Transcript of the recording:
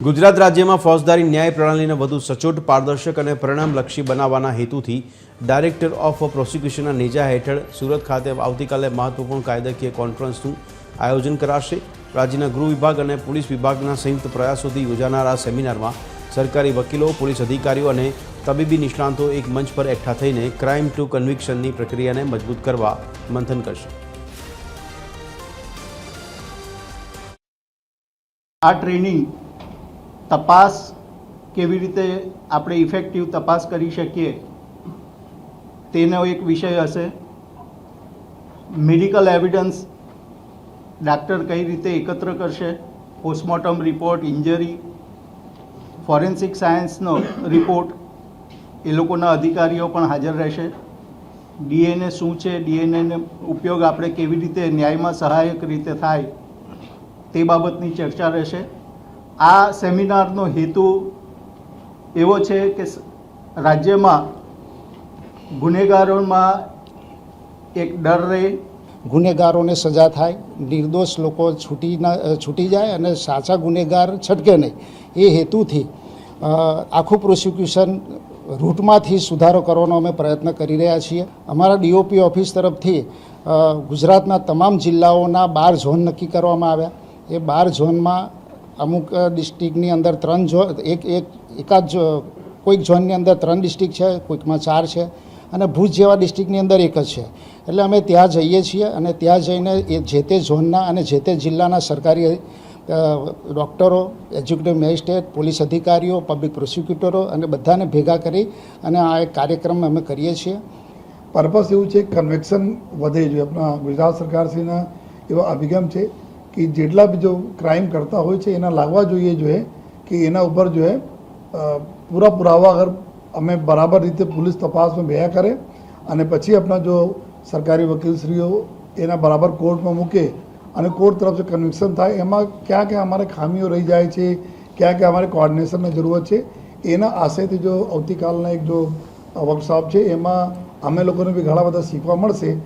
ગુજરાત રાજ્યમાં ફોજદારી ન્યાય પ્રણાલીને વધુ સચોટ, પારદર્શક અને પરિણામલક્ષી બનાવવાના હેતુથી ડાયરેક્ટર ઓફ પ્રોસિક્યુશનના નેજા હેઠળ સુરત ખાતે આવતીકાલે મહત્વપૂર્ણ કાયદાકીય કોન્ફરન્સનું આયોજન કરાશે। રાજ્યના ગૃહ વિભાગ અને પોલીસ વિભાગના સંયુક્ત પ્રયાસોથી યોજાનાર આ સેમિનારમાં સરકારી વકીલો, પોલીસ અધિકારીઓ અને તબીબી નિષ્ણાતો એક મંચ પર એકઠા થઈને ક્રાઇમ ટુ કન્વિક્શનની પ્રક્રિયાને મજબૂત કરવા મંથન કરશે। આ ટ્રેનિંગ तपास केवी रीते आपणे इफेक्टिव तपास करी शकीए तेनो एक विषय हशे। मेडिकल एविडन्स डॉक्टर कई रीते एकत्र करशे, पोस्टमोर्टम रिपोर्ट, इंजरी, फॉरेन्सिक सायन्सनो रिपोर्ट ए लोकोना अधिकारीओ पण हाजर रहेशे। डीएनए शुं छे, डीएनए ने उपयोग आपणे केवी रीते न्यायमां सहायक रीते थाय ते बाबतनी चर्चा रहेशे। आ सेमिनारनो हेतु एवो छे के राज्यमां गुनेगारोमां एक डर रहे, गुनेगारोने सजा थाय, निर्दोष लोको छूटी जाए अने साचा गुनेगार छटके नहीं, ये हेतुथी आखुं प्रोसिक्यूशन रूटमांथी सुधारो करवानो अमे प्रयत्न करी रह्या छीए। अमारा डीओपी ऑफिस तरफथी गुजरातना तमाम जिल्लाओना 12 झोन नक्की करवामां आव्या। ए 12 झोनमां अमुक डिस्ट्रिक्टनी अंदर 3 झोन एकाद कोईक झोननी अंदर 3 डिस्ट्रिक्ट है, कोईकमां 4 है अने भूज जेवा डिस्ट्रिक्टनी अंदर 1 ज है। एटले अमे त्यां जईए छीए अने त्यां जईने ए जे ते झोनना अने जे ते जिल्लाना सरकारी डॉक्टरो, एक्झिक्युटिव मेजिस्ट्रेट, पोलीस अधिकारीओ, पब्लिक प्रोसिक्यूटरो अने बधाने भेगा करी अने आ एक कार्यक्रम अमे करीए छीए। पर्पस एवं है कन्वेक्शन वधे जो अपना गुजरात सरकारश्रीना एवा अभिगम है कि जेटला भी जो क्राइम करता हो एना लागवा जोईए जो है कि एना ऊपर जो है पूरा पुरावा अगर अमे बराबर रीते पुलिस तपास में भया करे अने पछी अपना जो सरकारी वकीलश्रीओ एना बराबर कोर्ट में मूके अने कोर्ट तरफ से कन्विक्शन थाय। एमां क्या क्या अमारे खामीओ रही जाए छे, क्या क्या अमारे कोऑर्डिनेशननी जरूरत है, एना आशयथी जो आवतीकालना एक जो वर्कशॉप है एमां अमे लोकोने भी घणा बधा शीखवा मळशे।